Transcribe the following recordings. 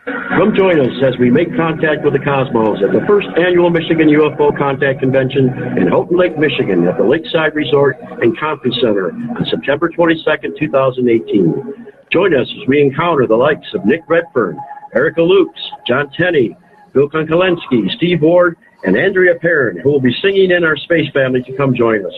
Come join us as we make contact with the cosmos at the first annual Michigan UFO Contact Convention in Houghton Lake, Michigan at the Lakeside Resort and Conference Center on September 22nd, 2018. Join us as we encounter the likes of Nick Redfern, Erica Lukes, John Tenney, Bill Konkolensky, Steve Ward, and Andrea Perrin, who will be singing in our space family to come join us.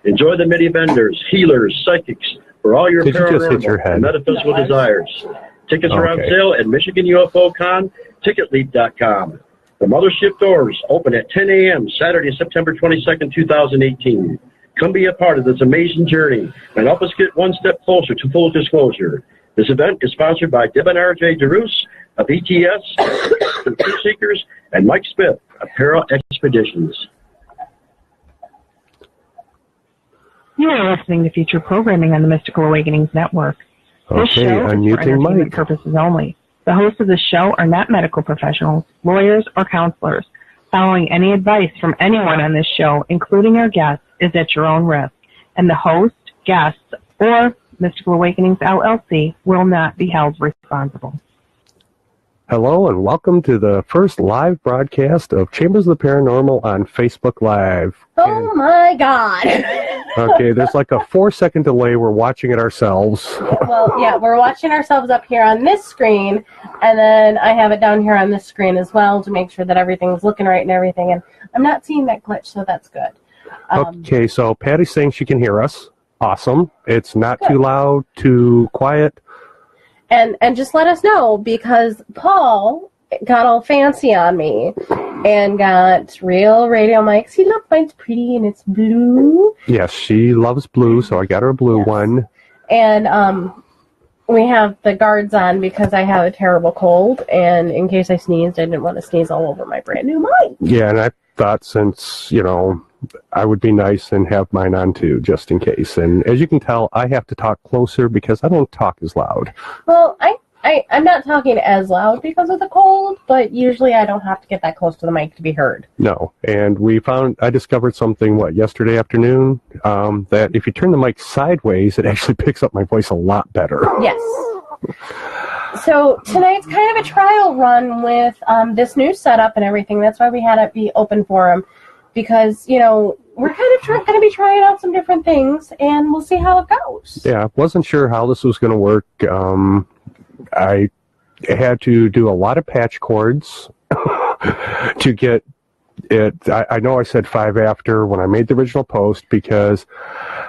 Enjoy the many vendors, healers, psychics, for all your paranormal and metaphysical desires. Tickets are on sale at Michigan UFO Con, Ticketleap.com. The mothership doors open at 10 a.m. Saturday, September 22nd, 2018. Come be a part of this amazing journey and help us get one step closer to full disclosure. This event is sponsored by Deb and R.J. DeRoos of ETS, the Truth Seekers, and Mike Smith of Para Expeditions. You are listening to future programming on the Mystical Awakenings Network. This show is for entertainment purposes only. The hosts of this show are not medical professionals, lawyers, or counselors. Following any advice from anyone on this show, including our guests, is at your own risk, and the host, guests, or Mystical Awakenings LLC will not be held responsible. Hello and welcome to the first live broadcast of Chambers of the Paranormal on Facebook Live. Oh my God. Okay, there's like a 4-second delay. We're watching it ourselves. Well, yeah, we're watching ourselves up here on this screen, and then I have it down here on this screen as well to make sure that everything's looking right and everything, and I'm not seeing that glitch, so that's good. Okay, so Patty's saying she can hear us. Awesome. It's not too loud, too quiet. And just let us know, because Paul got all fancy on me and got real radio mics. See, look, mine's pretty and it's blue. Yes, she loves blue, so I got her a blue one. And we have the guards on because I have a terrible cold, and in case I sneezed, I didn't want to sneeze all over my brand new mic. Yeah, and I thought since, I would be nice and have mine on too, just in case. And as you can tell, I have to talk closer because I don't talk as loud. Well, I'm not talking as loud because of the cold, but usually I don't have to get that close to the mic to be heard. No, and I discovered something, yesterday afternoon, that if you turn the mic sideways, it actually picks up my voice a lot better. Yes. So tonight's kind of a trial run with this new setup and everything. That's why we had it be open forum. Because, we're kind of going to be trying out some different things, and we'll see how it goes. Yeah, wasn't sure how this was going to work. I had to do a lot of patch cords to get it. I know I said 5 after when I made the original post because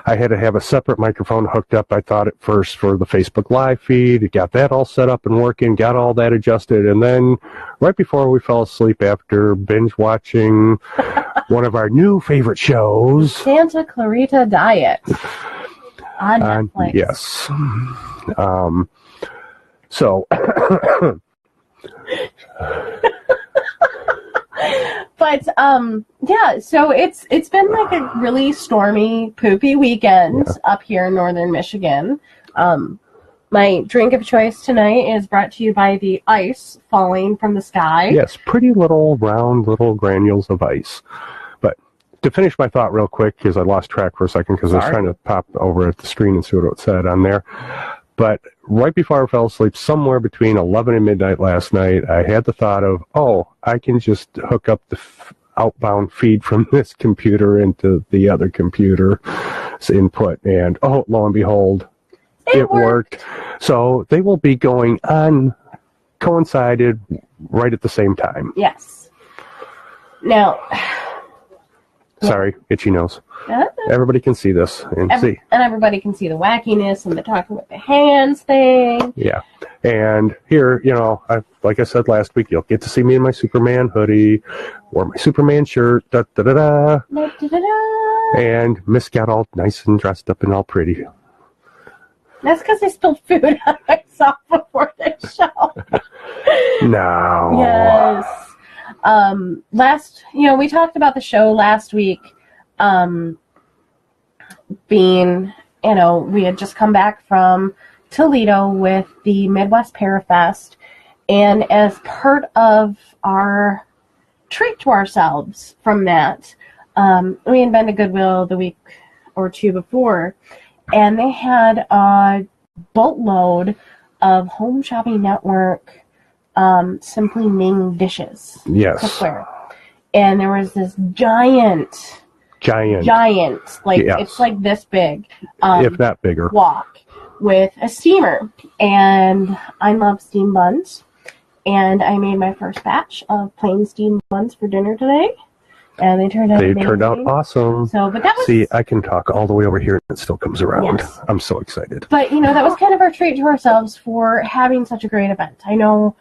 I had to have a separate microphone hooked up, I thought at first, for the Facebook Live feed. Got that all set up and working, got all that adjusted, and then right before we fell asleep after binge watching one of our new favorite shows, Santa Clarita Diet on Netflix. Yes. So but yeah, so it's been like a really stormy, poopy weekend up here in northern Michigan. My drink of choice tonight is brought to you by the ice falling from the sky. Yes, pretty little round little granules of ice. But to finish my thought real quick, because I lost track for a second because I was trying to pop over at the screen and see what it said on there. But right before I fell asleep, somewhere between 11 and midnight last night, I had the thought of, I can just hook up the outbound feed from this computer into the other computer's input. And, lo and behold, it worked. So they will be going on coincided right at the same time. Yes. Now... Sorry, itchy nose. Everybody can see this and see. And everybody can see the wackiness and the talking with the hands thing. Yeah. And here, like I said last week, you'll get to see me in my Superman hoodie or my Superman shirt. Da-da-da-da. Da-da-da-da. And Miss got all nice and dressed up and all pretty. That's because I spilled food on myself before the show. No. Yes. We talked about the show last week, being, we had just come back from Toledo with the Midwest Parafest, and as part of our treat to ourselves from that, we had been to Goodwill the week or two before, and they had a boatload of Home Shopping Network Simply Ming dishes. Yes. Cookware. And there was this giant, like, yes. it's like this big. If not bigger. Wok with a steamer. And I love steamed buns. And I made my first batch of plain steamed buns for dinner today. And they turned out amazing. Turned out awesome. So, but that was... See, I can talk all the way over here and it still comes around. Yes. I'm so excited. But, that was kind of our treat to ourselves for having such a great event. I know,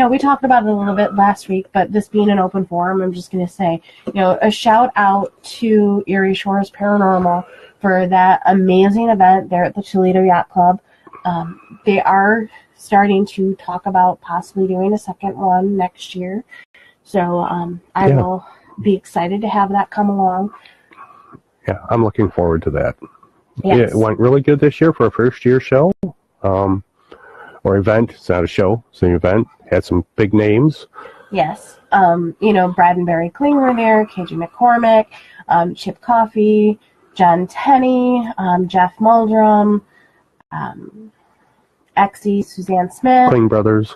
we talked about it a little bit last week, but this being an open forum, I'm just going to say, a shout out to Erie Shores Paranormal for that amazing event there at the Toledo Yacht Club. They are starting to talk about possibly doing a second one next year. So I will be excited to have that come along. Yeah, I'm looking forward to that. Yes. It went really good this year for a first-year show. Or event. It's not a show. It's an event. Had some big names. Yes. Brad and Barry Kling were there, KJ McCormick, Chip Coffey, John Tenney, Jeff Muldrum, Exie, Suzanne Smith. Kling Brothers.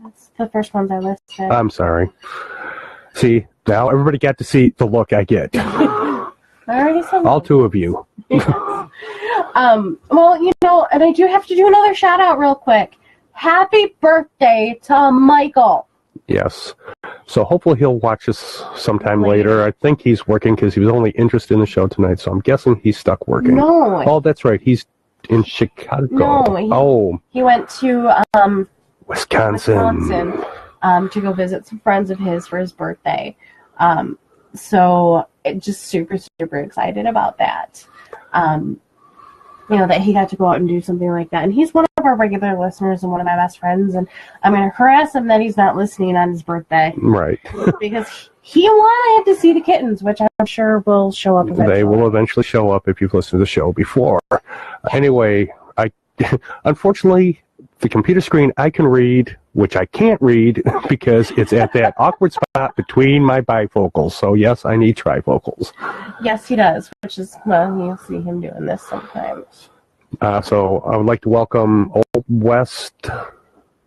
That's the first ones I listed. I'm sorry. See, now everybody got to see the look I get. I already said all two of you. Well, and I do have to do another shout out real quick. Happy birthday to Michael. Yes. So hopefully he'll watch us sometime later. I think he's working because he was only interested in the show tonight, so I'm guessing he's stuck working. No. Oh, that's right. He's in Chicago. No. He went to Wisconsin to go visit some friends of his for his birthday. So just super, super excited about that. That he got to go out and do something like that. And he's one of our regular listeners and one of my best friends. And I'm going to harass him that he's not listening on his birthday. Right. Because he wanted to see the kittens, which I'm sure will show up eventually. They will eventually show up if you've listened to the show before. Anyway, unfortunately, the computer screen I can read, which I can't read because it's at that awkward spot between my bifocals. So, yes, I need trifocals. Yes, he does, which is, you'll see him doing this sometimes. So I would like to welcome Old West.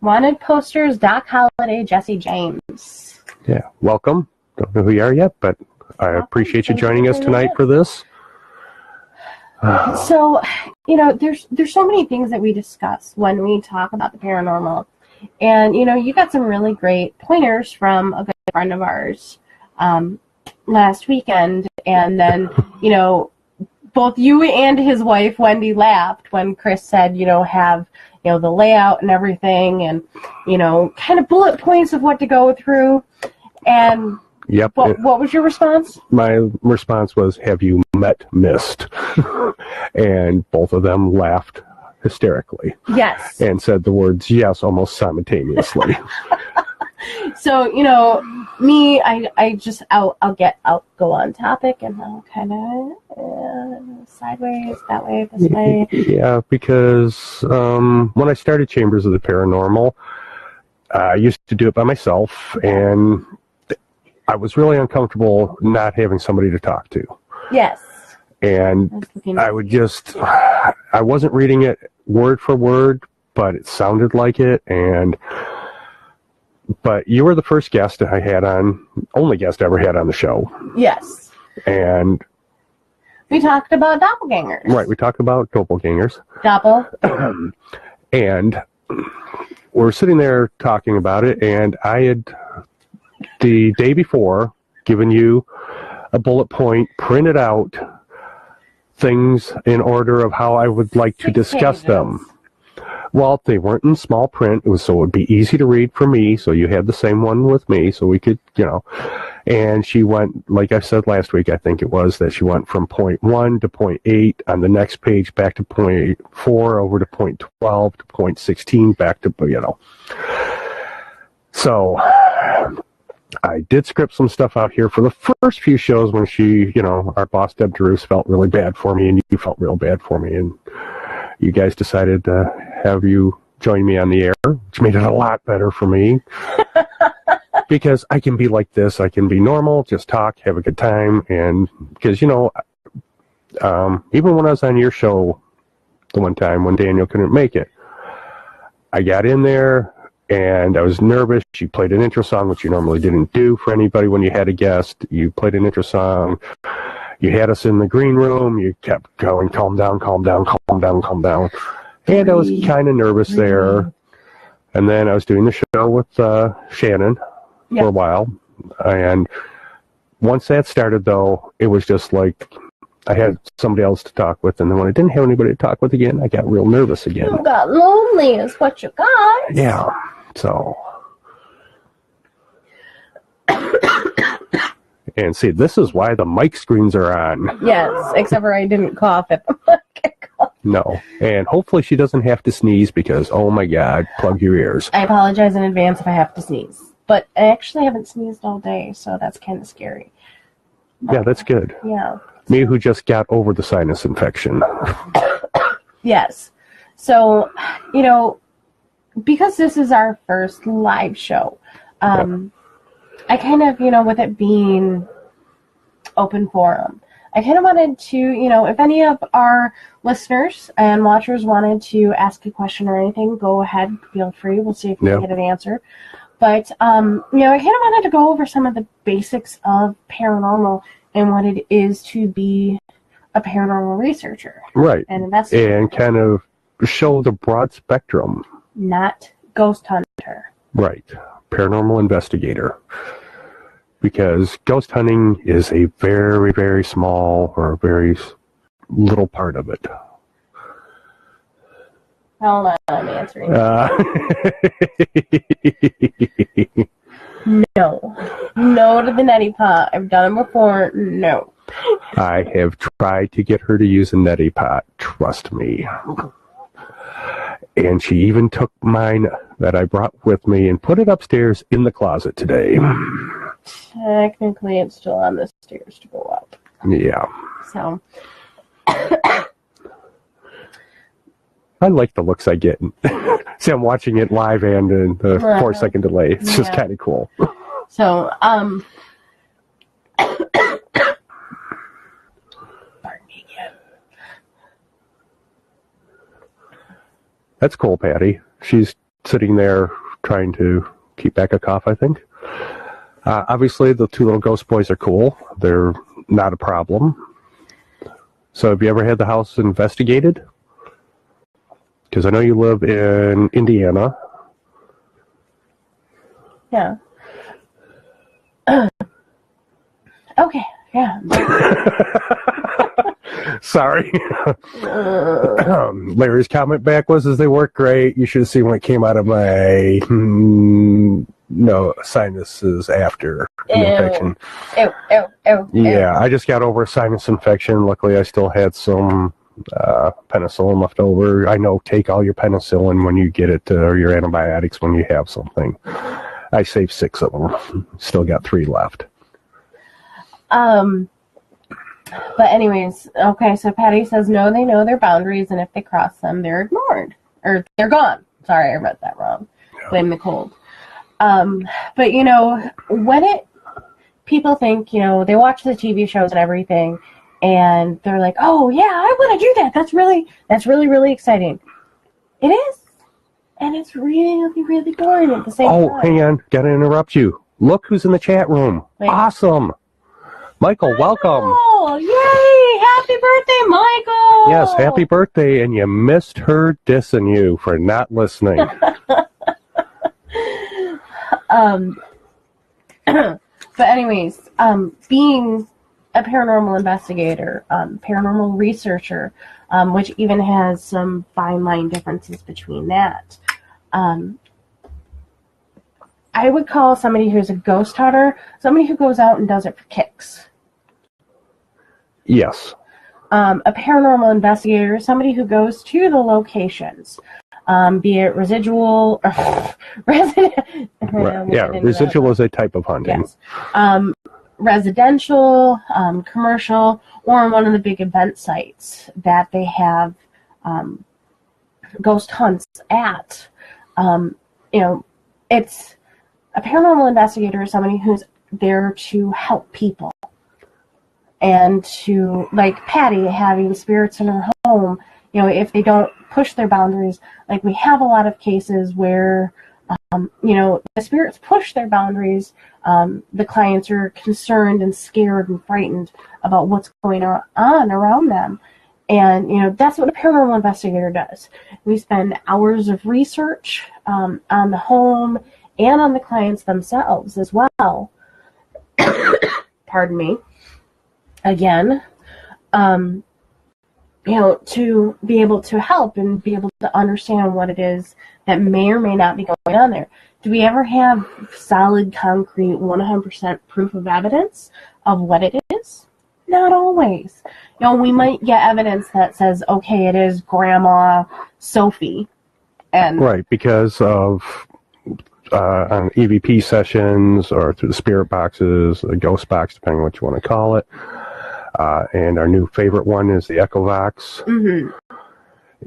Wanted posters, Doc Holliday, Jesse James. Yeah, welcome. Don't know who you are yet, but I appreciate you joining us tonight for this. So, there's so many things that we discuss when we talk about the paranormal. And, you got some really great pointers from a good friend of ours last weekend. And then, both you and his wife, Wendy, laughed when Chris said, have, the layout and everything and, kind of bullet points of what to go through. And yep. What was your response? My response was, have you met Myst? And both of them laughed hysterically. Yes. And said the words yes almost simultaneously. So, me, I'll go on topic and I'll kind of sideways, that way, this way. Yeah, because when I started Chambers of the Paranormal, I used to do it by myself, and I was really uncomfortable not having somebody to talk to. Yes. And I wasn't reading it word for word, but it sounded like it. But you were the first guest I had on, only guest I ever had on the show. Yes. And we talked about doppelgangers. Right, we talked about doppelgangers. And we're sitting there talking about it, and I had the day before given you a bullet point, printed out things in order of how I would like to discuss them. Well, they weren't in small print, so it would be easy to read for me, so you had the same one with me, so we could, and she went, like I said last week, I think it was, that she went from point 1 to point 8, on the next page back to point 4, over to point 12, to point 16, back to, So, I did script some stuff out here for the first few shows when she, our boss, Deb Drews, felt really bad for me, and you felt real bad for me, and you guys decided to have you join me on the air, which made it a lot better for me. Because I can be like this, I can be normal, just talk, have a good time, and because, even when I was on your show the one time when Daniel couldn't make it, I got in there, and I was nervous. She played an intro song, which you normally didn't do for anybody when you had a guest. You played an intro song. You had us in the green room. You kept going, calm down, calm down, calm down, calm down. And I was kind of nervous there. And then I was doing the show with Shannon for a while. And once that started, though, it was just like I had somebody else to talk with. And then when I didn't have anybody to talk with again, I got real nervous again. You got lonely is what you got. Yeah. So. And see, this is why the mic screens are on. Yes, except for I didn't cough at the mic. No. And hopefully she doesn't have to sneeze because, oh my God, plug your ears. I apologize in advance if I have to sneeze. But I actually haven't sneezed all day, so that's kind of scary. Yeah, that's good. Yeah. Me who just got over the sinus infection. Yes. So, you know, because this is our first live show, I kind of, you know, with it being open forum, I kind of wanted to, you know, if any of our listeners and watchers wanted to ask a question or anything, go ahead, feel free. We'll see if we can get an answer. But, you know, I kind of wanted to go over some of the basics of paranormal and what it is to be a paranormal researcher. Right. And investigator. And kind of show the broad spectrum. Not ghost hunter. Right. Paranormal investigator. Because ghost hunting is a very, very small or very little part of it. Hold on, I'm answering. No. No to the neti pot. I've done it before. No. I have tried to get her to use a neti pot. Trust me. And she even took mine that I brought with me and put it upstairs in the closet today. Technically, it's still on the stairs to go up. Yeah. So. I like the looks I get. See, I'm watching it live and in the 4-second delay. It's just kind of cool. So, pardon me again. That's cool, Patty. She's sitting there trying to keep back a cough, I think. Obviously, the two little ghost boys are cool. They're not a problem. So have you ever had the house investigated? Because I know you live in Indiana. Yeah. Okay, yeah. Sorry. Larry's comment back was, they work great. You should have seen what came out of my sinuses after an infection. Ew. Yeah, I just got over a sinus infection. Luckily, I still had some penicillin left over. I know, take all your penicillin when you get it, or your antibiotics when you have something. I saved 6 of them. Still got 3 left. But anyways, okay, so Patty says no, they know their boundaries, and if they cross them, they're ignored. Or they're gone. Sorry, I read that wrong. Yeah. Blame the cold. But, you know, when people think, you know, they watch the TV shows and everything, and they're like, oh, yeah, I want to do that. That's really, really exciting. It is. And it's really, really boring at the same time. Oh, hang on. Gotta interrupt you. Look who's in the chat room. Wait. Awesome. Michael, welcome. Yay! Happy birthday, Michael! Yes, happy birthday, and you missed her dissing you for not listening. But anyways, being a paranormal investigator, paranormal researcher, which even has some fine line differences between that. I would call somebody who's a ghost hunter somebody who goes out and does it for kicks. Yes. A paranormal investigator is somebody who goes to the locations, be it residual or residual is a type of hunting. Yes. Residential, commercial, or one of the big event sites that they have ghost hunts at. You know, it's a paranormal investigator is somebody who's there to help people. And to, like Patty, having spirits in her home, you know, if they don't push their boundaries, like we have a lot of cases where The spirits push their boundaries. The clients are concerned and scared and frightened about what's going on around them. And, that's what a paranormal investigator does. We spend hours of research on the home and on the clients themselves as well. Pardon me. Again, to be able to help and be able to understand what it is that may or may not be going on there. Do we ever have solid, concrete, 100% proof of evidence of what it is? Not always. We might get evidence that says, okay, it is Grandma Sophie. Right, because of on EVP sessions or through the spirit boxes, the ghost box, depending on what you want to call it. And our new favorite one is the Echovox. Mm-hmm.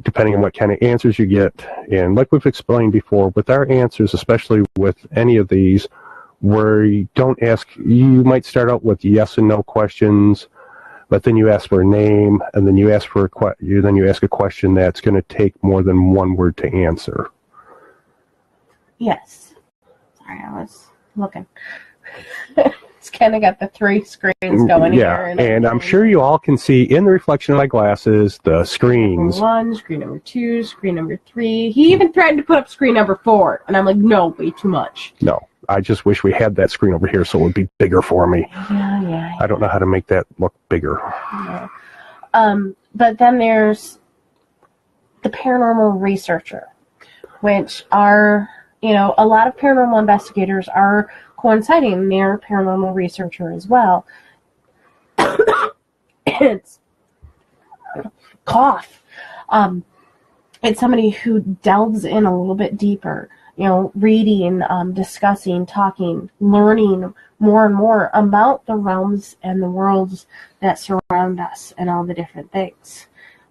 Depending on what kind of answers you get. And like we've explained before, with our answers, especially with any of these, where you don't ask, you might start out with yes and no questions, but then you ask for a name, and then you ask for you ask a question that's going to take more than one word to answer. Yes. Sorry, I was looking. It's kind of got the 3 screens going here. Yeah, and I'm sure you all can see in the reflection of my glasses the screens. Screen number 1, screen number 2, screen number 3. He even threatened to put up screen number 4, and I'm like, no, way too much. No, I just wish we had that screen over here so it would be bigger for me. Yeah. I don't know how to make that look bigger. Yeah. But then there's the paranormal researcher, which are, a lot of paranormal investigators are coinciding. They're a paranormal researcher as well. It's cough. It's somebody who delves in a little bit deeper, reading, discussing, talking, learning more and more about the realms and the worlds that surround us and all the different things.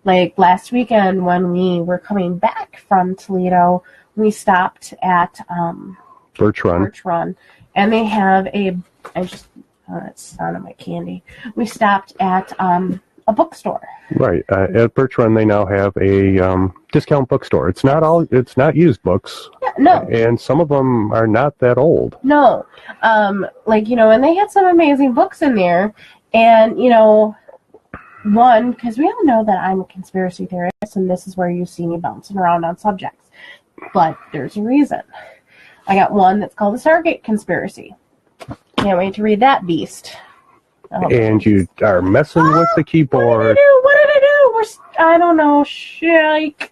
Like last weekend when we were coming back from Toledo, we stopped at Birch Run. And they have that's out of my candy. We stopped at a bookstore. Right. At Birch Run, they now have a discount bookstore. It's not used books. Yeah, no. And some of them are not that old. No. And they had some amazing books in there. And, one, because we all know that I'm a conspiracy theorist, and this is where you see me bouncing around on subjects. But there's a reason. I got one that's called the Stargate Conspiracy. Can't wait to read that beast. And you are messing with the keyboard. What did I do? I don't know. Shike.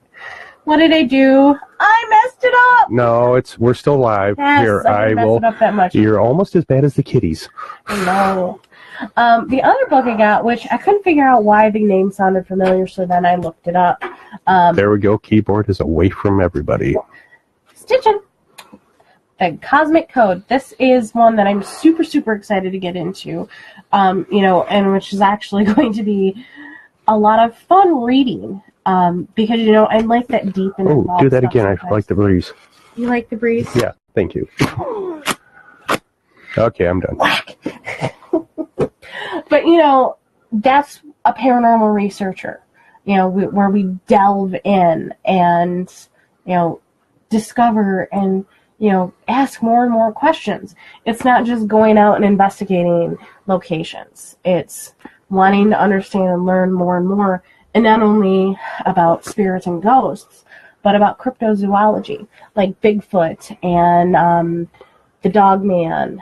What did I do? I messed it up. No, we're still live. Yes, Here, I didn't mess it up that much. You're almost as bad as the kitties. No. The other book I got, which I couldn't figure out why the name sounded familiar, so then I looked it up. There we go. Keyboard is away from everybody. Stitching. The Cosmic Code. This is one that I'm super, super excited to get into, and which is actually going to be a lot of fun reading, because, I like that deep and involved. Oh, do that again. I like the breeze. You like the breeze? Yeah, thank you. Okay, I'm done. But, that's a paranormal researcher, where we delve in and, discover and, ask more and more questions. It's not just going out and investigating locations. It's wanting to understand and learn more and more, and not only about spirits and ghosts, but about cryptozoology, like Bigfoot and the Dogman,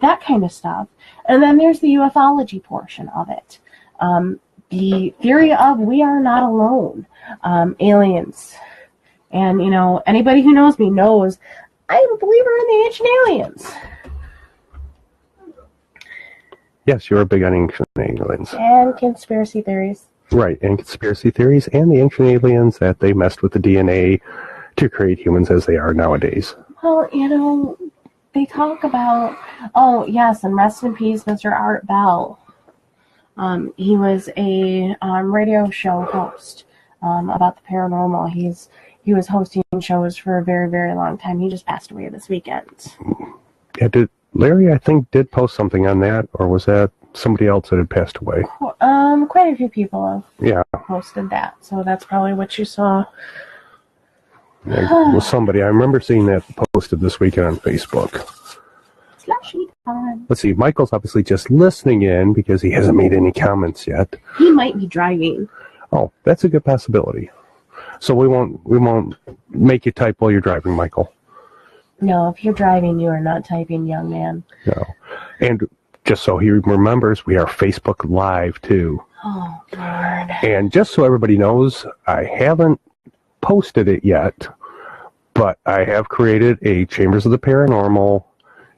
that kind of stuff. And then there's the ufology portion of it. The theory of we are not alone, aliens. And, anybody who knows me knows I'm a believer in the ancient aliens. Yes, you're a big on ancient aliens. And conspiracy theories. Right, and conspiracy theories and the ancient aliens that they messed with the DNA to create humans as they are nowadays. Well, they talk about, oh, yes, and rest in peace, Mr. Art Bell. He was a radio show host about the paranormal. He was hosting shows for a very, very long time. He just passed away this weekend. Yeah, Larry, I think, did post something on that, or was that somebody else that had passed away? Quite a few people have posted that, so that's probably what you saw. with somebody. I remember seeing that posted this weekend on Facebook. Slushy time. Let's see. Michael's obviously just listening in because he hasn't made any comments yet. He might be driving. Oh, that's a good possibility. So we won't make you type while you're driving, Michael. No, if you're driving, you are not typing, young man. No. And just so he remembers, we are Facebook Live, too. Oh, Lord. And just so everybody knows, I haven't posted it yet, but I have created a Chambers of the Paranormal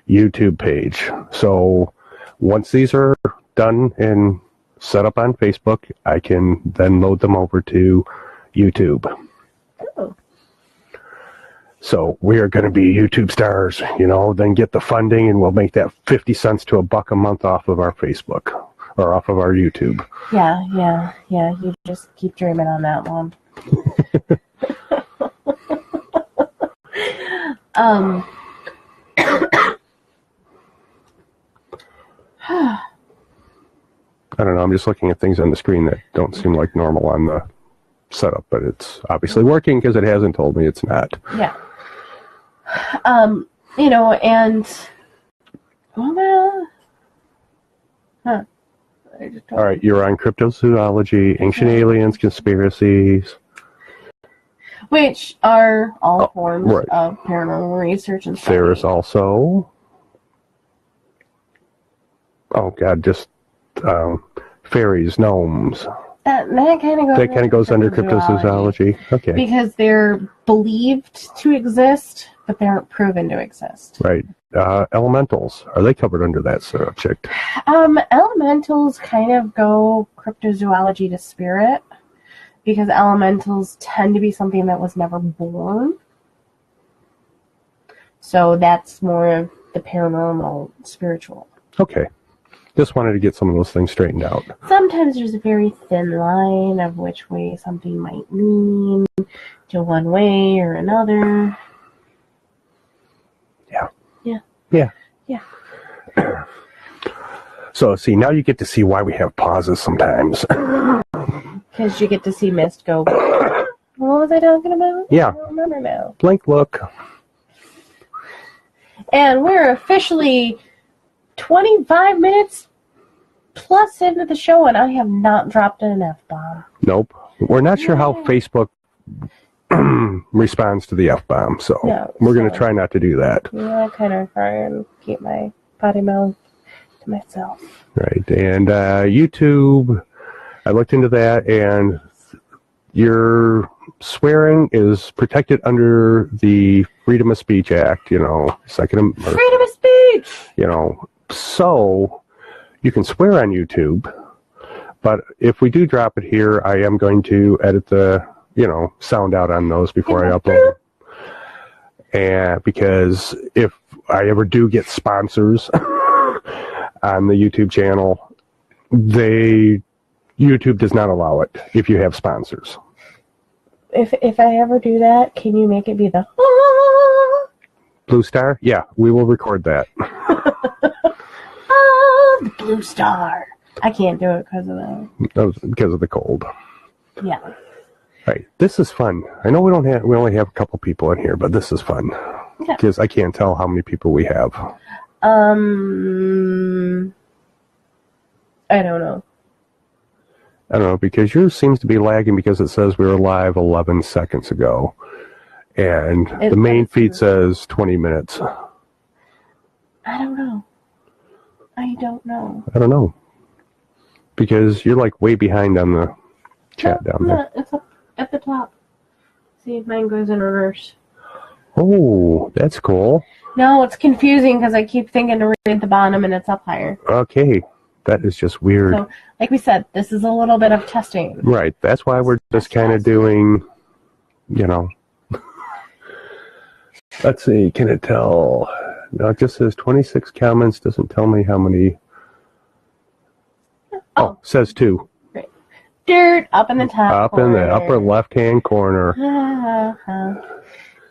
YouTube page. So once these are done and set up on Facebook, I can then load them over to YouTube. Oh. So we are going to be YouTube stars, then get the funding and we'll make that 50 cents to $1 a month off of our Facebook or off of our YouTube. Yeah. You just keep dreaming on that one. I don't know. I'm just looking at things on the screen that don't seem like normal on the setup, but it's obviously working because it hasn't told me it's not. Yeah. And well, all right, you're on cryptozoology, ancient aliens, conspiracies, which are all forms of paranormal research and stuff. There is also, just fairies, gnomes. That kind of goes under cryptozoology. Okay. Because they're believed to exist, but they aren't proven to exist. Right. Elementals, are they covered under that subject? Elementals kind of go cryptozoology to spirit, because elementals tend to be something that was never born. So that's more of the paranormal, spiritual. Okay. Just wanted to get some of those things straightened out. Sometimes there's a very thin line of which way something might lean to one way or another. Yeah. So, see, now you get to see why we have pauses sometimes. Because you get to see Myst go, what was I talking about? Yeah. I don't remember now. Blank look. And we're officially 25 minutes plus into the show, and I have not dropped an F-bomb. Nope. We're not sure how Facebook responds to the F-bomb, so we're going to try not to do that. Yeah, I kind of try and keep my potty mouth to myself. Right, and YouTube, I looked into that, and your swearing is protected under the Freedom of Speech Act, Freedom of speech! So you can swear on YouTube, but if we do drop it here, I am going to edit the, sound out on those before I upload them. And because if I ever do get sponsors on the YouTube channel, YouTube does not allow it if you have sponsors. If I ever do that, can you make it be the Blue Star? Yeah, we will record that. The Blue Star. I can't do it because of the cold. Yeah. Right. This is fun. I know we only have a couple people in here, but this is fun. Because I can't tell how many people we have. I don't know, because yours seems to be lagging because it says we were live 11 seconds ago. And the main feed says 20 minutes. I don't know. I don't know. Because you're like way behind on the chat down there. It's up at the top. See if mine goes in reverse. Oh, that's cool. No, it's confusing because I keep thinking to read the bottom and it's up higher. Okay. That is just weird. So, like we said, this is a little bit of testing. Right. That's why we're just kind of doing, Let's see. Can it tell? No, it just says 26 comments. Doesn't tell me how many. Oh, says 2. Right. Dirt up in the top corner. In the upper left-hand corner.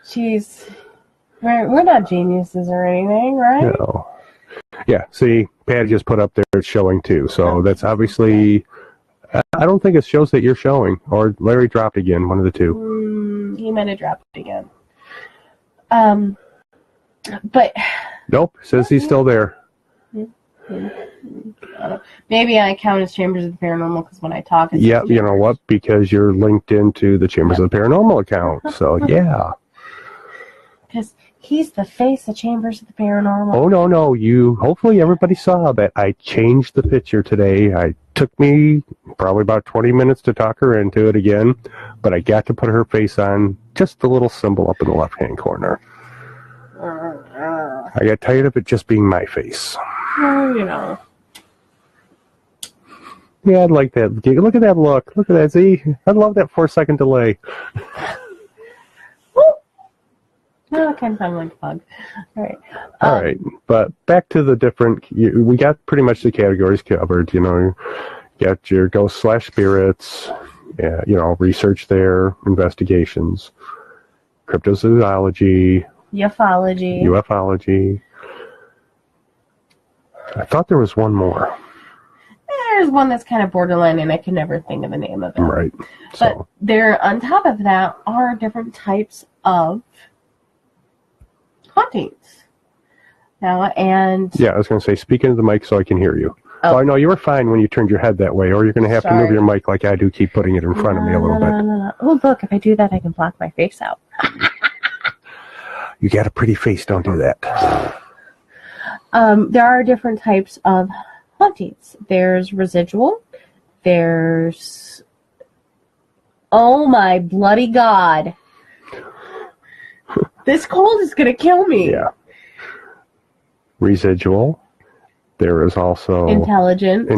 Jeez. We're not geniuses or anything, right? No. Yeah, see, Pat just put up there, it's showing 2. So that's obviously I don't think it shows that you're showing. Or Larry dropped again, one of the two. He might have dropped again. But... Nope, says he's still there. Maybe I count as Chambers of the Paranormal because when I talk... Yeah, you know what? Because you're linked into the Chambers of the Paranormal account. So, yeah. Because he's the face of Chambers of the Paranormal. Oh, no. Hopefully everybody saw that I changed the picture today. It took me probably about 20 minutes to talk her into it again, but I got to put her face on just the little symbol up in the left-hand corner. I got tired of it just being my face. Well, you know. Yeah, I'd like that. Look at that look. Look at that. See? I love that 4-second delay. Oh, it kind of sounded like a bug. All right. But back to the different... We got pretty much the categories covered. You know, you got your ghosts/spirits, research there, investigations, cryptozoology, ufology. I thought there was one more. There's one that's kind of borderline, and I can never think of the name of it. Right. But there, on top of that, are different types of hauntings. Now, and... Yeah, I was going to say, speak into the mic so I can hear you. Oh, no, you were fine when you turned your head that way, or you're going to have to move your mic like I do, keep putting it in front of me a little bit. No. Oh, look, if I do that, I can block my face out. You got a pretty face, don't do that. There are different types of hauntings. There's residual. There's... Oh my bloody God. This cold is going to kill me. Yeah. Residual. There is also... Intelligent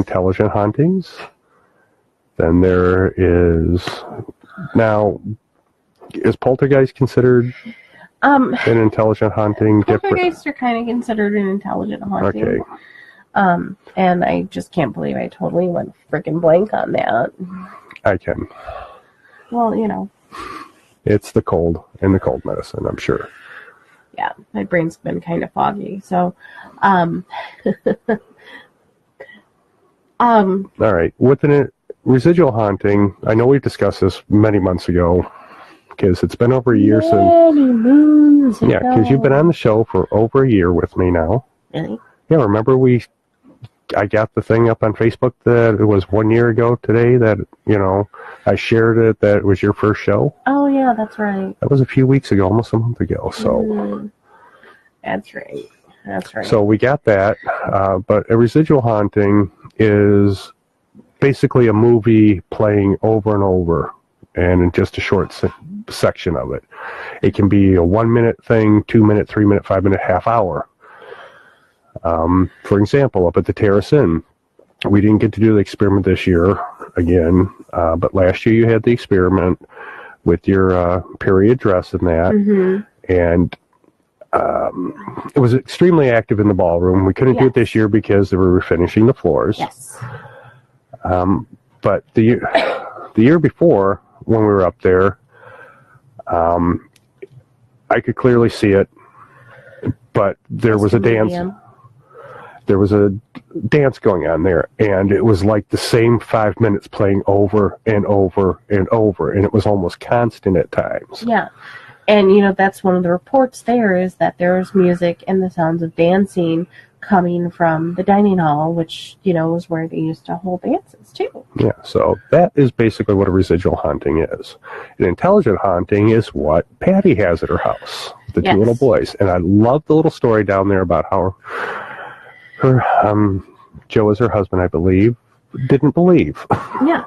hauntings. Then there is... Now, is poltergeist considered... an intelligent haunting? Poltergeists are kind of considered an intelligent haunting. Okay. And I just can't believe I totally went freaking blank on that. I can. Well, you know. It's the cold and the cold medicine, I'm sure. Yeah, my brain's been kind of foggy. So, all right. With a residual haunting, I know we discussed this many months ago, because it's been over a year since... Many moons ago. Yeah, because you've been on the show for over a year with me now. Really? Yeah, remember I got the thing up on Facebook that it was 1 year ago today that, I shared it, that it was your first show? Oh, yeah, that's right. That was a few weeks ago, almost a month ago, so... That's right. So we got that, but a residual haunting is basically a movie playing over and over, and in just a short section of it. It can be a 1 minute thing, 2 minute, 3 minute, 5 minute, half hour. For example, up at the Terrace Inn, we didn't get to do the experiment this year again, but last year you had the experiment with your period dress and that, and it was extremely active in the ballroom. We couldn't do it this year because they were finishing the floors. Yes. But the year before, when we were up there, I could clearly see it, but there was a dance. There was a dance going on there, and it was like the same 5 minutes playing over and over and over, and it was almost constant at times. Yeah. And, that's one of the reports there is that there was music and the sounds of dancing coming from the dining hall, which, is where they used to hold dances, too. Yeah, so that is basically what a residual haunting is. An intelligent haunting is what Patty has at her house, the two little boys. And I love the little story down there about how her, Joe is her husband, I believe, didn't believe. Yeah.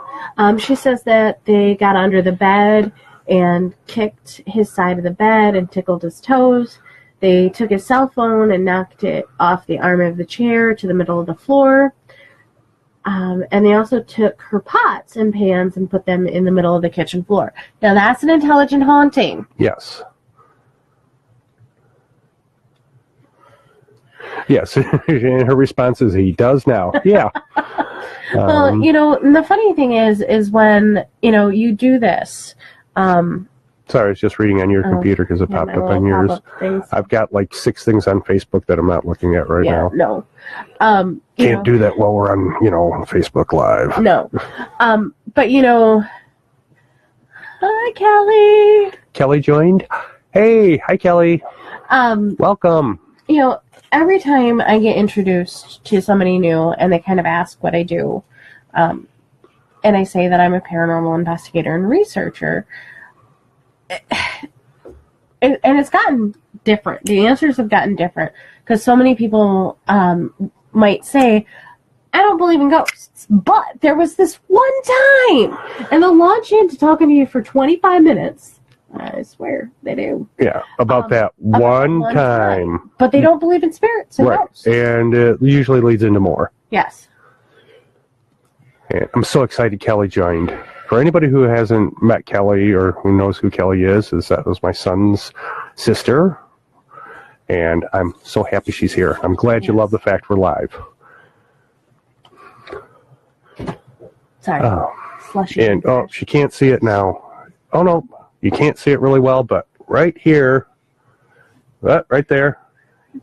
She says that they got under the bed and kicked his side of the bed and tickled his toes. They took his cell phone and knocked it off the arm of the chair to the middle of the floor. And they also took her pots and pans and put them in the middle of the kitchen floor. Now, that's an intelligent haunting. Yes. Yes. And her response is, he does now. Yeah. Well, and the funny thing is when, you do this, Sorry, I was just reading on your computer because it popped up on yours. I've got like 6 things on Facebook that I'm not looking at right now. No. Can't do that while we're on, on Facebook Live. No. But, hi, Kelly. Kelly joined? Hey, hi, Kelly. Welcome. Every time I get introduced to somebody new and they kind of ask what I do, and I say that I'm a paranormal investigator and researcher, and it's gotten different. The answers have gotten different because so many people might say, I don't believe in ghosts, but there was this one time, and they'll launch into talking to you for 25 minutes. I swear they do. Yeah, about that one time. But they don't believe in spirits and ghosts. And it usually leads into more. Yes. And I'm so excited Kelly joined. For anybody who hasn't met Kelly or who knows who Kelly is that was my son's sister. And I'm so happy she's here. I'm glad you love the fact we're live. Sorry. Slushy. And, she can't see it now. Oh, no. You can't see it really well, but right here, right there,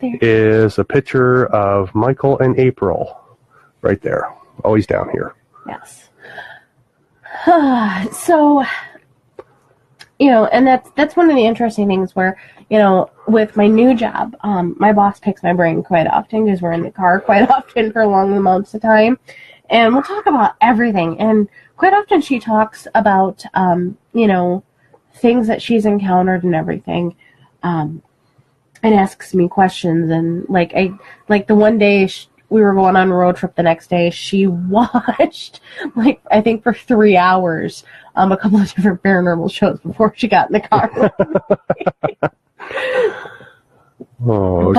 is a picture of Michael and April. Right there. Always down here. Yes. So, and that's one of the interesting things where, with my new job, my boss picks my brain quite often because we're in the car quite often for long amounts of time. And we'll talk about everything. And quite often she talks about, things that she's encountered and everything, and asks me questions. And like the one day we were going on a road trip the next day, she watched I think for 3 hours, a couple of different paranormal shows before she got in the car.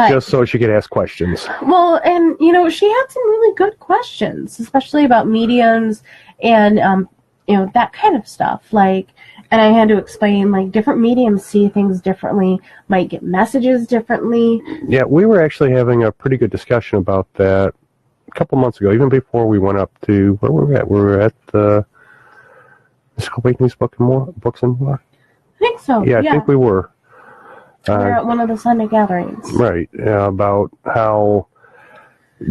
Just so she could ask questions. Well, and she had some really good questions, especially about mediums and that kind of stuff. And I had to explain, different mediums see things differently, might get messages differently. Yeah, we were actually having a pretty good discussion about that a couple months ago, even before we went up to, where were we at? We were at the Mystical Awakenings Books and More? I think so, yeah. I think we were. We were at one of the Sunday gatherings. Right, about how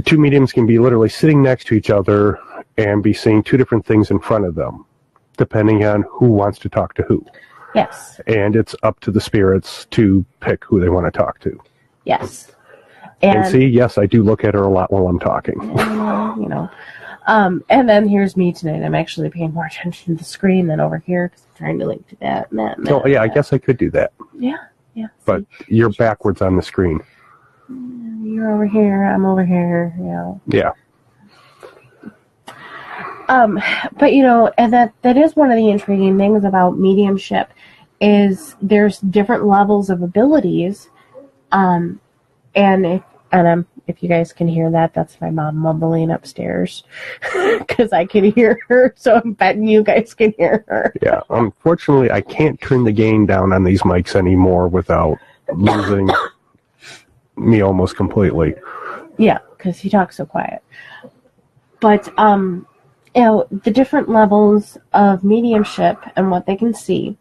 2 mediums can be literally sitting next to each other and be seeing 2 different things in front of them, depending on who wants to talk to who. Yes. And it's up to the spirits to pick who they want to talk to. Yes. And see, yes, I do look at her a lot while I'm talking. And then here's me tonight. I'm actually paying more attention to the screen than over here because I'm trying to link to that and that. Oh, yeah, I guess I could do that. Yeah. But you're backwards on the screen. You're over here. I'm over here. Yeah. But and that is one of the intriguing things about mediumship is there's different levels of abilities, and if you guys can hear that, that's my mom mumbling upstairs because I can hear her, so I'm betting you guys can hear her. Yeah, unfortunately, I can't turn the gain down on these mics anymore without losing me almost completely. Yeah, because he talks so quiet. But the different levels of mediumship and what they can see.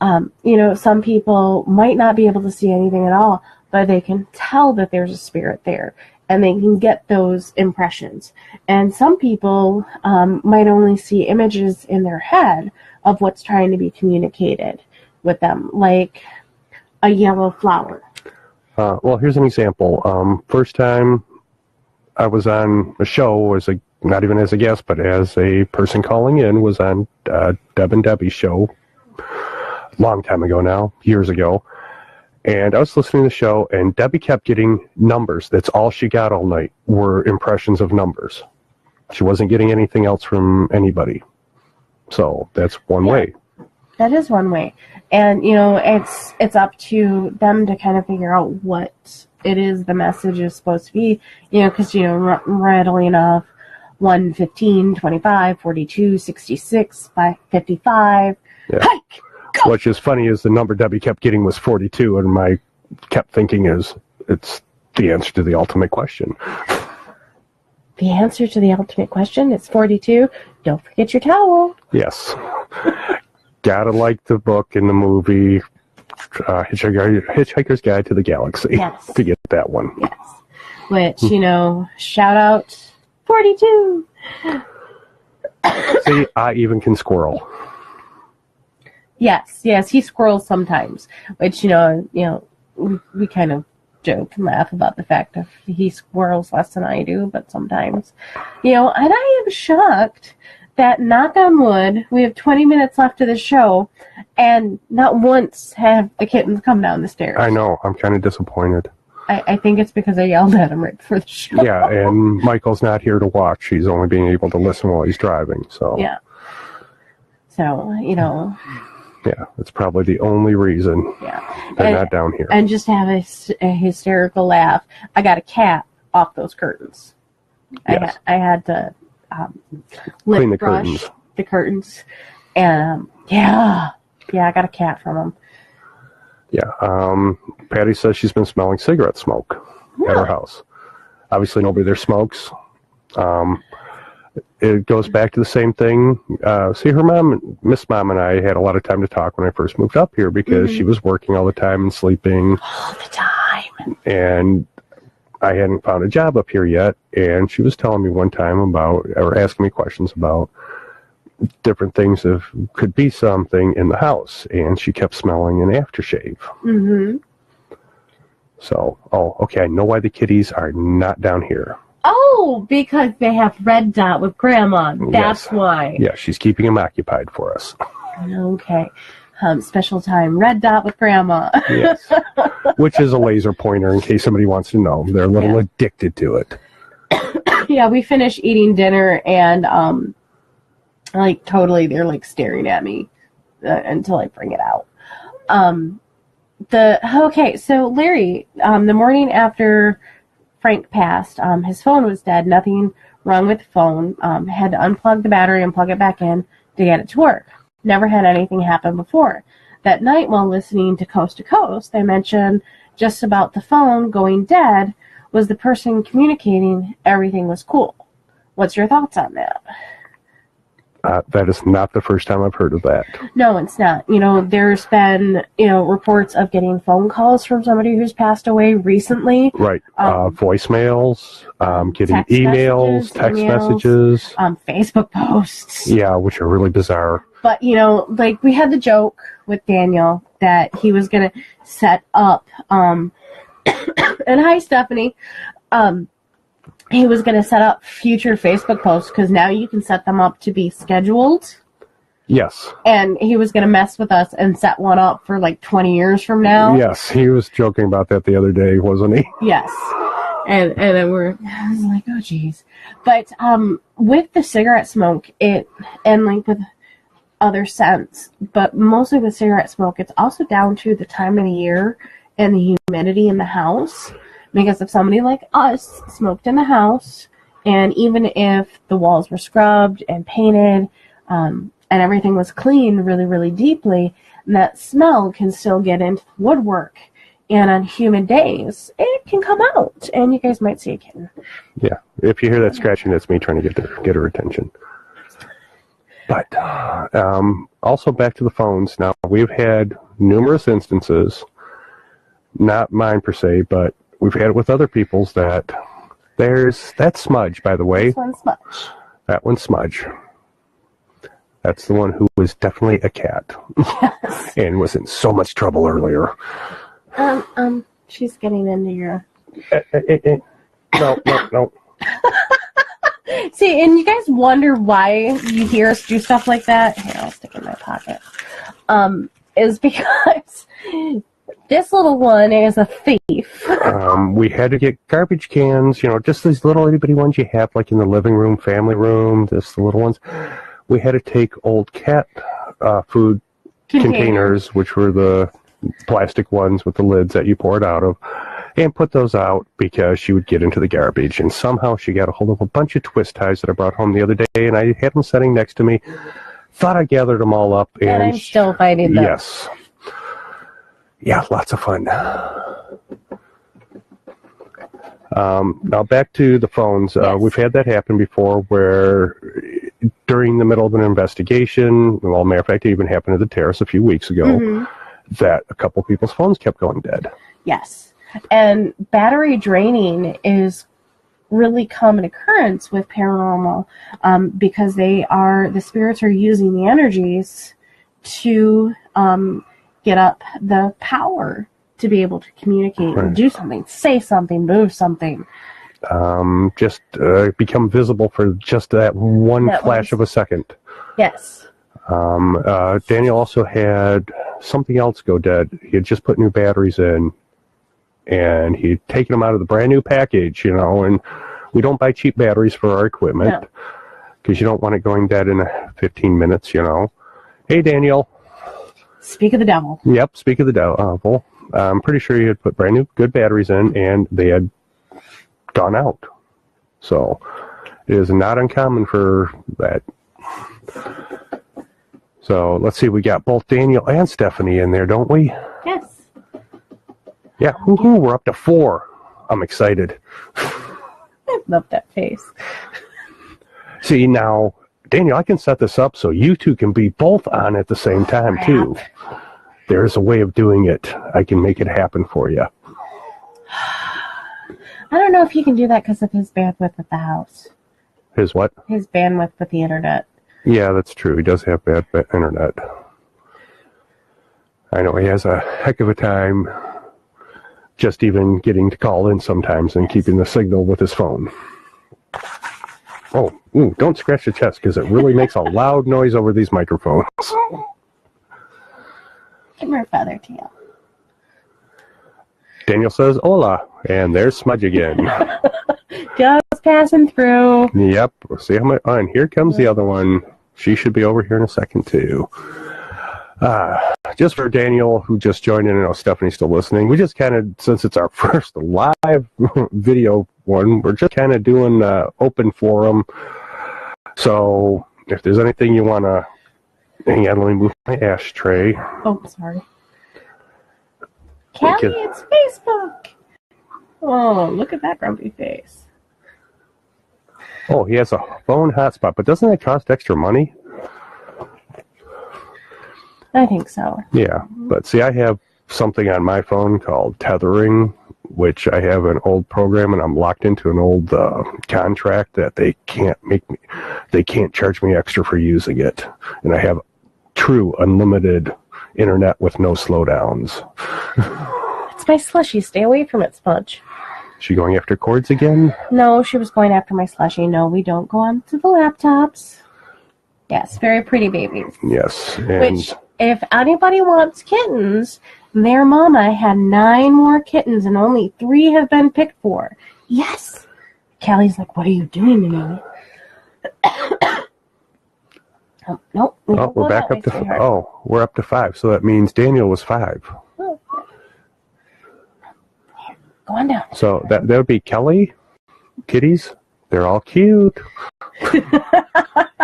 Some people might not be able to see anything at all, but they can tell that there's a spirit there, and they can get those impressions. And some people might only see images in their head of what's trying to be communicated with them, like a yellow flower. Well, here's an example. First time I was on a show not even as a guest, but as a person calling in, was on Deb and Debbie's show a long time ago now, years ago. And I was listening to the show, and Debbie kept getting numbers. That's all she got all night were impressions of numbers. She wasn't getting anything else from anybody. So that's one way. That is one way. And, it's up to them to kind of figure out what it is the message is supposed to be, because, readily enough, 1, 15, 25, 42, 66, 55. Yeah. Hike! Which is funny is the number Debbie kept getting was 42, and my kept thinking is it's the answer to the ultimate question. The answer to the ultimate question is 42. Don't forget your towel. Yes. Gotta like the book and the movie, Hitchhiker's Guide to the Galaxy. Yes. To get that one. Yes. Which, shout out 42. See, I even can squirrel. Yes, he squirrels sometimes. Which, we kind of joke and laugh about the fact that he squirrels less than I do, but sometimes. And I am shocked that, knock on wood, we have 20 minutes left of the show, and not once have the kittens come down the stairs. I know. I'm kind of disappointed. I think it's because I yelled at him right before the show. Yeah, and Michael's not here to watch. He's only being able to listen while he's driving. So yeah. So, yeah, that's probably the only reason they're not down here. And just to have a hysterical laugh, I got a cat off those curtains. Yes. I had to clean the curtains. And, I got a cat from him. Yeah. Patty says she's been smelling cigarette smoke at her house. Obviously, nobody there smokes. It goes back to the same thing. See, her mom, Miss Mom, and I had a lot of time to talk when I first moved up here because she was working all the time and sleeping. All the time. And I hadn't found a job up here yet. And she was telling me one time or asking me questions about different things that could be something in the house, and she kept smelling an aftershave. Mm-hmm. So, okay, I know why the kitties are not down here. Oh, because they have Red Dot with Grandma. That's why. Yeah, she's keeping them occupied for us. Okay. Special time, Red Dot with Grandma. Yes. Which is a laser pointer, in case somebody wants to know. They're a little addicted to it. Yeah, we finished eating dinner, and totally, they're staring at me until I bring it out. So Larry, the morning after Frank passed, his phone was dead. Nothing wrong with the phone. Had to unplug the battery and plug it back in to get it to work. Never had anything happen before. That night, while listening to Coast, they mentioned just about the phone going dead. Was the person communicating everything was cool? What's your thoughts on that? That is not the first time I've heard of that. No, it's not. There's been, reports of getting phone calls from somebody who's passed away recently. Right. Voicemails, getting emails, text messages. Facebook posts. Yeah, which are really bizarre. But, we had the joke with Daniel that he was going to set up, and hi, Stephanie, he was going to set up future Facebook posts because now you can set them up to be scheduled. Yes. And he was going to mess with us and set one up for 20 years from now. Yes, he was joking about that the other day, wasn't he? Yes. And then I was like, oh, geez. But with the cigarette smoke, with other scents, but mostly with cigarette smoke, it's also down to the time of the year and the humidity in the house. Because if somebody like us smoked in the house, and even if the walls were scrubbed and painted, and everything was cleaned really, really deeply, that smell can still get into the woodwork. And on humid days, it can come out, and you guys might see a kitten. Yeah, if you hear that scratching, that's me trying to get her attention. But also back to the phones. Now, we've had numerous instances, not mine per se, but we've had it with other people's that there's that Smudge, by the way. This one's Smudge. That one's Smudge. That's the one who was definitely a cat. Yes. And was in so much trouble earlier. She's getting into your... No. See, and you guys wonder why you hear us do stuff like that? Here, I'll stick it in my pocket. Is because... This little one is a thief. We had to get garbage cans, just these little itty-bitty ones you have, in the living room, family room, just the little ones. We had to take old cat food containers, which were the plastic ones with the lids that you pour it out of, and put those out because she would get into the garbage. And somehow she got a hold of a bunch of twist ties that I brought home the other day, and I had them sitting next to me. Thought I gathered them all up. And I'm still fighting them. Yes. Yeah, lots of fun. Now back to the phones. Yes. We've had that happen before where during the middle of an investigation, well, matter of fact, it even happened at the terrace a few weeks ago, that a couple people's phones kept going dead. Yes. And battery draining is really common occurrence with paranormal, because the spirits are using the energies to get up the power to be able to communicate and do something, say something, move something. Just become visible for just that one flash of a second. Yes. Daniel also had something else go dead. He had just put new batteries in, and he'd taken them out of the brand new package, and we don't buy cheap batteries for our equipment because you don't want it going dead in 15 minutes, Hey, Daniel. Speak of the devil. Yep, speak of the devil. I'm pretty sure he had put brand new good batteries in, and they had gone out. So it is not uncommon for that. So let's see, we got both Daniel and Stephanie in there, don't we? Yes. Yeah, woohoo, we're up to 4. I'm excited. I love that face. See, now, Daniel, I can set this up so you two can be both on at the same time, too. There's a way of doing it. I can make it happen for you. I don't know if he can do that because of his bandwidth at the house. His what? His bandwidth with the internet. Yeah, that's true. He does have bad internet. I know he has a heck of a time just even getting to call in sometimes and keeping the signal with his phone. Oh, don't scratch the chest because it really makes a loud noise over these microphones. Give her a feather tail. Daniel says, hola, and there's Smudge again. Just passing through. Yep, we'll see how much. Oh, and here comes the other one. She should be over here in a second, too. Just for Daniel, who just joined in, I know Stephanie's still listening, we just kind of, since it's our first live video one, we're just kind of doing open forum. So if there's anything you want to, hang on, let me move my ashtray. Oh, sorry. Callie, it's Facebook. Oh, look at that grumpy face. Oh, he has a phone hotspot, but doesn't that cost extra money? I think so. Yeah, but see, I have something on my phone called tethering, which I have an old program, and I'm locked into an old contract that they can't charge me extra for using it, and I have true unlimited internet with no slowdowns. It's my slushy. Stay away from it, Smudge. She going after cords again? No, she was going after my slushy. No, we don't go on to the laptops. Yes, very pretty babies. Yes. And which, if anybody wants kittens, their mama had 9 more kittens and only 3 have been picked for. Yes. Callie's like, what are you doing to me? Oh, nope. We're back up to we're up to 5. So that means Daniel was 5. Oh. Go on down. So that would be Kelly, kitties. They're all cute.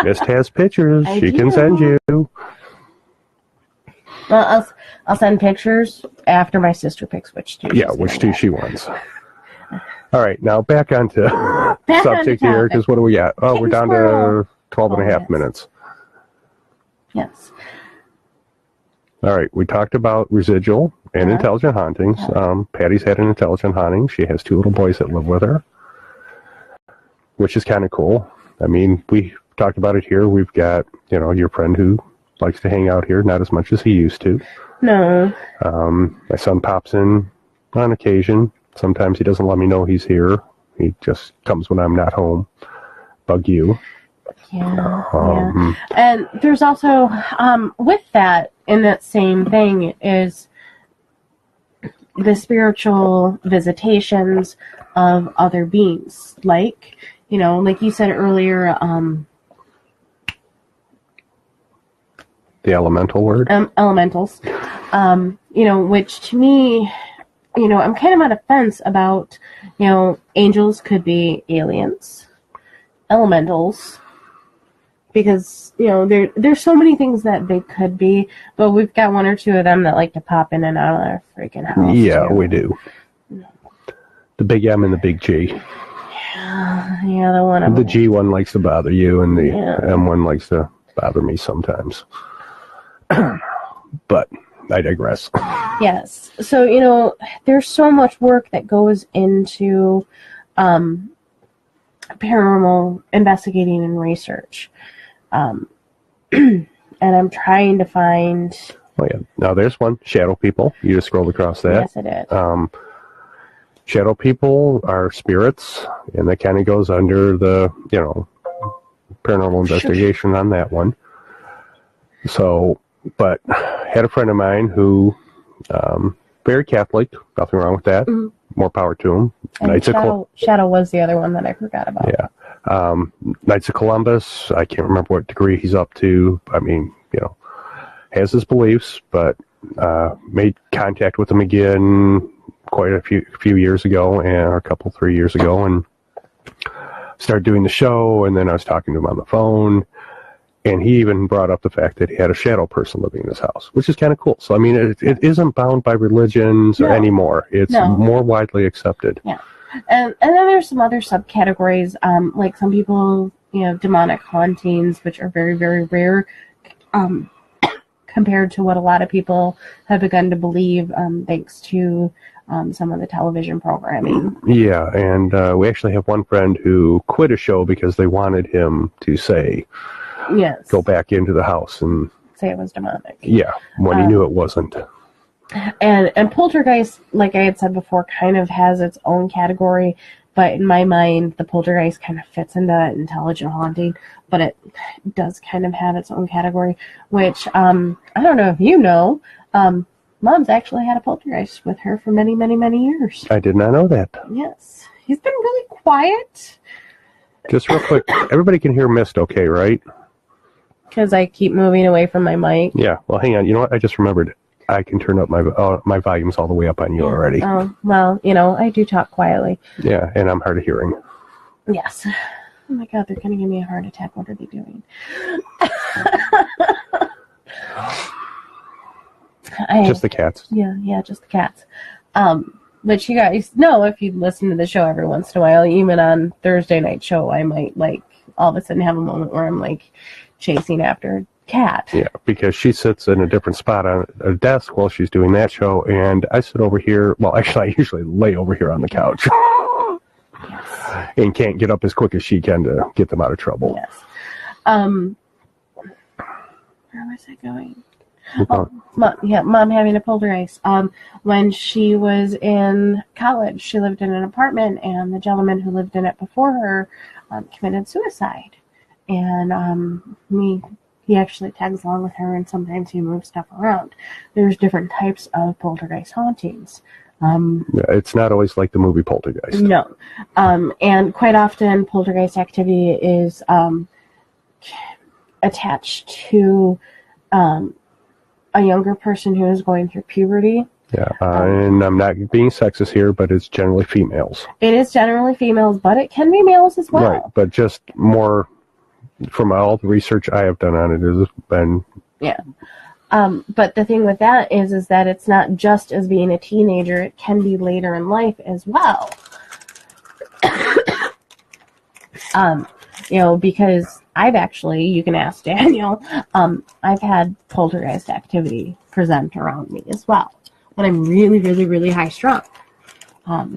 Myst has pictures. She can send you. Well, I'll send pictures after my sister picks which 2. Yeah, which 2 she wants. All right, now back onto subject here, because what do we got? Oh, we're down to 12 and a half minutes. Yes. All right, we talked about residual and intelligent hauntings. Patty's had an intelligent haunting. She has 2 little boys that live with her, which is kind of cool. I mean, we talked about it here. We've got, your friend who likes to hang out here, not as much as he used to. No. My son pops in on occasion. Sometimes he doesn't let me know he's here. He just comes when I'm not home. Bug you. Yeah. And there's also, with that, in that same thing, is the spiritual visitations of other beings. Like, like you said earlier, the elemental word? Elementals. Which to me, I'm kind of on a fence about, angels could be aliens, elementals, because, there's so many things that they could be, but we've got 1 or 2 of them that like to pop in and out of our freaking house. Yeah, too. we do. The big M and the big G. Yeah. Yeah, the one. The G one likes to bother you, and the M one likes to bother me sometimes. But I digress. Yes. So, there's so much work that goes into paranormal investigating and research. And I'm trying to find... Oh, yeah. Now, there's one. Shadow people. You just scrolled across that. Yes, it is. Shadow people are spirits, and that kind of goes under the, paranormal investigation on that one. So, but had a friend of mine who, very Catholic, nothing wrong with that. Mm-hmm. More power to him. And Shadow was the other one that I forgot about. Yeah. Knights of Columbus, I can't remember what degree he's up to. I mean, has his beliefs, but made contact with him again quite a few years ago, or a couple, 3 years ago, and started doing the show, and then I was talking to him on the phone, and he even brought up the fact that he had a shadow person living in his house, which is kind of cool. So, I mean, it isn't bound by religions anymore. It's more widely accepted. Yeah. And then there's some other subcategories, like some people, demonic hauntings, which are very, very rare, compared to what a lot of people have begun to believe, thanks to some of the television programming. Yeah, and we actually have one friend who quit a show because they wanted him to say, go back into the house and say it was demonic. Yeah, when he knew it wasn't. And poltergeist, like I had said before, kind of has its own category, but in my mind, the poltergeist kind of fits into that intelligent haunting, but it does kind of have its own category, which, I don't know if you know, Mom's actually had a poltergeist with her for many, many, many years. I did not know that. Yes. He's been really quiet. Just real quick, everybody can hear Myst okay, right? Because I keep moving away from my mic. Yeah, well, hang on. You know what? I just remembered. I can turn up my volumes all the way up on you already. Oh, well, I do talk quietly. Yeah, and I'm hard of hearing. Yes. Oh my God, they're going to give me a heart attack. What are they doing? Just the cats. Yeah, just the cats. But you guys know, if you listen to the show every once in a while, even on Thursday night show, I might, all of a sudden have a moment where I'm, chasing after a cat. Yeah, because she sits in a different spot on a desk while she's doing that show, and I sit over here. Well, actually, I usually lay over here on the couch. Yes. And can't get up as quick as she can to get them out of trouble. Yes. Where was I going? Mom having a poltergeist. When she was in college, she lived in an apartment, and the gentleman who lived in it before her committed suicide. And he actually tags along with her, and sometimes he moves stuff around. There's different types of poltergeist hauntings. It's not always like the movie Poltergeist. No. And quite often, poltergeist activity is attached to a younger person who is going through puberty. Yeah, and I'm not being sexist here, but it's generally females. It is generally females, but it can be males as well. Right, but just more, from all the research I have done on it, has been... Yeah. But the thing with that is that it's not just as being a teenager, it can be later in life as well. Because I've actually, you can ask Daniel, I've had poltergeist activity present around me as well. When I'm really, really, really high strung. But,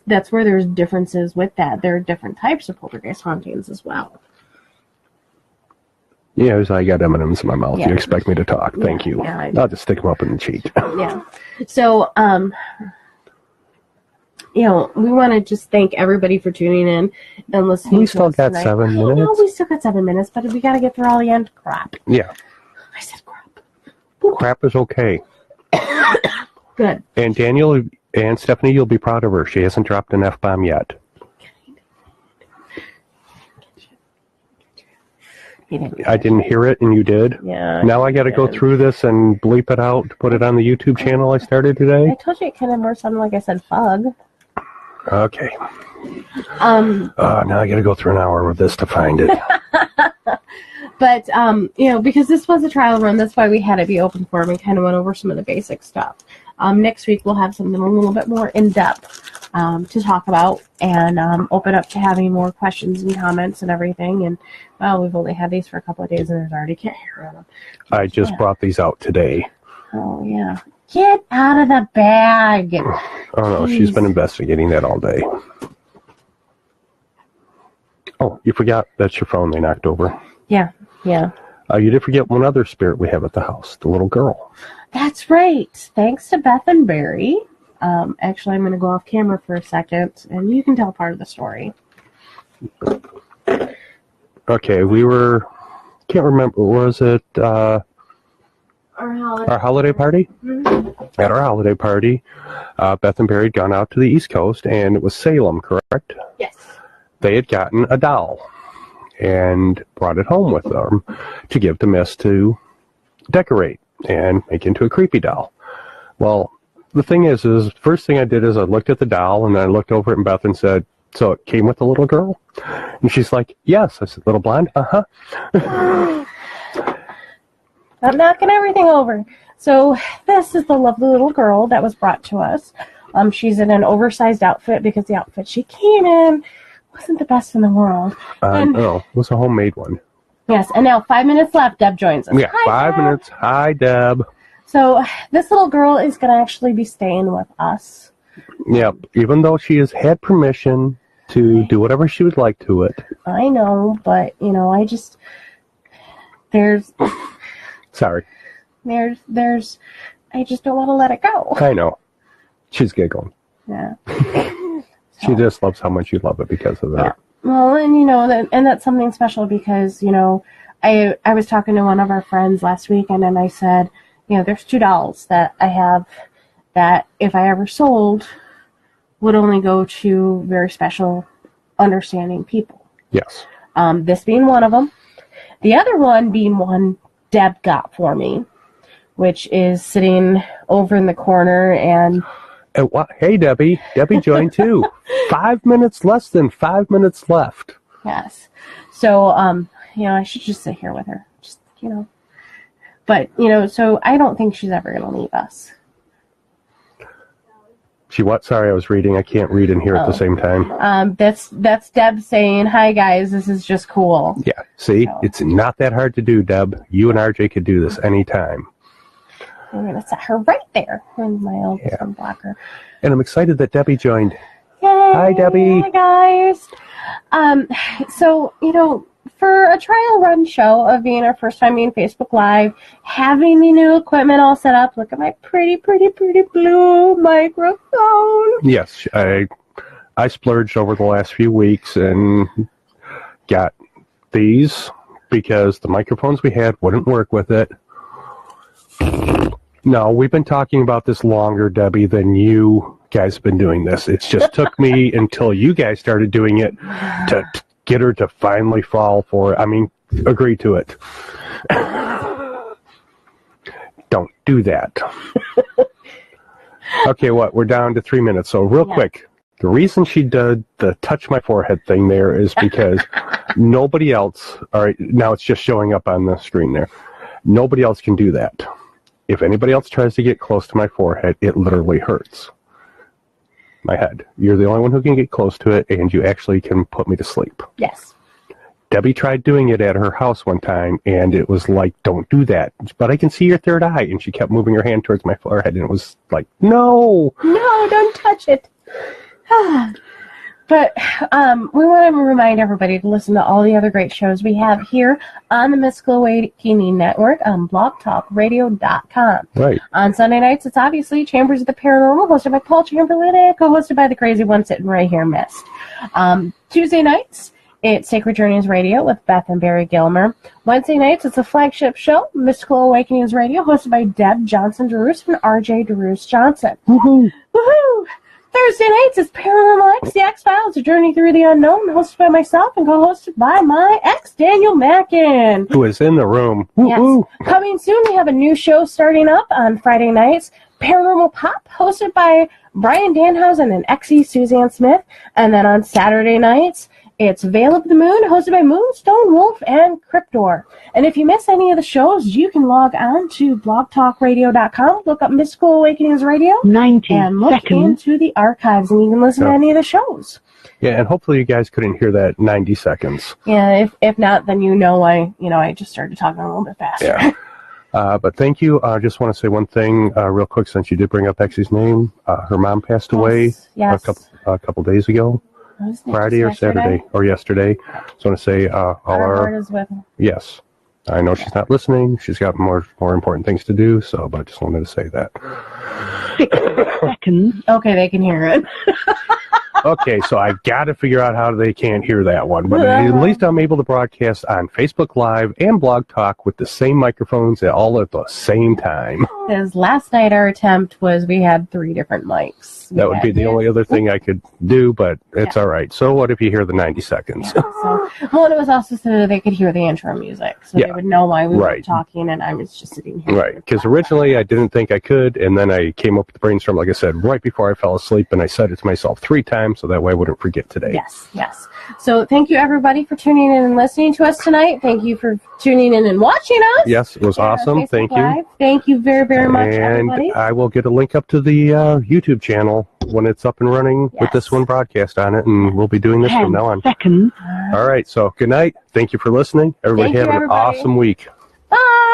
that's where there's differences with that. There are different types of poltergeist hauntings as well. Yeah, I got M&M's in my mouth. Yeah. You expect me to talk. Thank you. Yeah, I'll just stick them up in the cheek. Yeah. So, we want to just thank everybody for tuning in and listening. We still got tonight. 7 minutes. No, we still got 7 minutes, but we got to get through all the end crap. Yeah. I said crap. Crap is okay. Good. And Daniel and Stephanie, you'll be proud of her. She hasn't dropped an F-bomb yet. I didn't hear it, and you did. Yeah. Now I got to go through this and bleep it out to put it on the YouTube channel I started today. I told you it kind of more sounded like I said fug. Okay. Now I got to go through an hour with this to find it. But, because this was a trial run, that's why we had it be open for them and kind of went over some of the basic stuff. Next week, we'll have something a little bit more in-depth to talk about and open up to having more questions and comments and everything. And, well, we've only had these for a couple of days, and there's already can't hear them. I just brought these out today. Oh, yeah. Get out of the bag. Oh, no, she's been investigating that all day. Oh, you forgot that's your phone they knocked over. Yeah. You did forget one other spirit we have at the house, the little girl. That's right. Thanks to Beth and Barry. Actually, I'm going to go off camera for a second, and you can tell part of the story. Okay, can't remember, was it our holiday party? Mm-hmm. At our holiday party, Beth and Barry had gone out to the East Coast, and it was Salem, correct? Yes. They had gotten a doll and brought it home with them to give to Myst to decorate and make into a creepy doll. Well, the thing is first thing I did is I looked at the doll, and then I looked over at Beth and said, so it came with the little girl? And she's like, yes. I said, little blonde? Uh-huh. I'm knocking everything over. So this is the lovely little girl that was brought to us. She's in an oversized outfit because the outfit she came in wasn't the best in the world. No, it was a homemade one. Yes, and now 5 minutes left. Deb joins us. Yeah, Hi, 5 minutes. Hi, Deb. So this little girl is going to actually be staying with us. Yep, even though she has had permission to do whatever she would like to it. I know, but, Sorry. I just don't want to let it go. I know. She's giggling. Yeah. She just loves how much you love it because of that. Yeah. Well, and that's something special because, I was talking to one of our friends last week, and then I said, there's 2 dolls that I have that if I ever sold would only go to very special, understanding people. Yes. This being one of them. The other one being one Deb got for me, which is sitting over in the corner and... Hey, Debbie. Debbie joined too. 5 minutes, less than 5 minutes left. Yes. So, I should just sit here with her. Just, But, so I don't think she's ever going to leave us. She what? Sorry, I was reading. I can't read and hear at the same time. That's Deb saying, hi, guys, this is just cool. Yeah. See, It's not that hard to do, Deb. You and RJ could do this anytime. I'm going to set her right there in my old blocker. And I'm excited that Debbie joined. Yay, hi, Debbie. Hi, guys. So, for a trial run show of being our first time being Facebook Live, having the new equipment all set up, look at my pretty, pretty, pretty blue microphone. Yes, I splurged over the last few weeks and got these because the microphones we had wouldn't work with it. No, we've been talking about this longer, Debbie, than you guys have been doing this. It just took me until you guys started doing it to get her to finally fall for it. I mean, agree to it. Don't do that. Okay, we're down to 3 minutes. So real quick, the reason she did the touch my forehead thing there is because nobody else, all right, now it's just showing up on the screen there. Nobody else can do that. If anybody else tries to get close to my forehead, it literally hurts my head. You're the only one who can get close to it, and you actually can put me to sleep. Yes. Debbie tried doing it at her house one time, and it was like, don't do that. But I can see your third eye. And she kept moving her hand towards my forehead, and it was like, no. No, don't touch it. But we want to remind everybody to listen to all the other great shows we have here on the Mystical Awakening Network on blogtalkradio.com. Right. On Sunday nights, it's obviously Chambers of the Paranormal, hosted by Paul Chamberlain, co-hosted by the crazy one sitting right here, Myst. Tuesday nights, it's Sacred Journeys Radio with Beth and Barry Gilmer. Wednesday nights, it's a flagship show, Mystical Awakenings Radio, hosted by Deb Johnson-DeRoos and RJ DeRoos-Johnson. Woohoo! Woohoo! Thursday nights is Paranormal X, The X-Files, A Journey Through the Unknown, hosted by myself and co-hosted by my ex, Daniel Mackin. Who is in the room. Yes. Coming soon, we have a new show starting up on Friday nights, Paranormal Pop, hosted by Brian Danhausen and XE Suzanne Smith. And then on Saturday nights, It's Veil of the Moon, hosted by Moonstone Wolf and Cryptor. And if you miss any of the shows, you can log on to blogtalkradio.com, look up Mystical Awakenings Radio, 90 and look seconds. into the archives, and you can listen to any of the shows. Yeah, and hopefully you guys couldn't hear that 90 seconds. Yeah, if not, then I just started talking a little bit faster. Yeah. But thank you. I just want to say one thing real quick, since you did bring up Exy's name. Her mom passed away a couple days ago, Friday or Saturday or yesterday. So I want to say all our heart is with her. Yes, I know she's not listening. She's got more important things to do. So, but I just wanted to say that. 6 seconds. Okay, they can hear it. Okay, so I got to figure out how they can't hear that one. But at least I'm able to broadcast on Facebook Live and Blog Talk with the same microphones all at the same time. Because last night our attempt was we had 3 different mics. That would be the only other thing I could do, but it's all right. So what if you hear the 90 seconds? Yeah, and it was also so that they could hear the intro music. So they would know why we were talking, and I was just sitting here. Right, because originally I didn't think I could, and then I came up with the brainstorm, like I said, right before I fell asleep, and I said it to myself 3 times, so that way I wouldn't forget today. Yes. So thank you, everybody, for tuning in and listening to us tonight. Thank you for tuning in and watching us. Yes, it was awesome. Thank you. Thank you very, very much, everybody. And I will get a link up to the YouTube channel when it's up and running with this one broadcast on it, and we'll be doing this from now on. 10 seconds. All right, so good night. Thank you for listening. Everybody have an awesome week. Bye.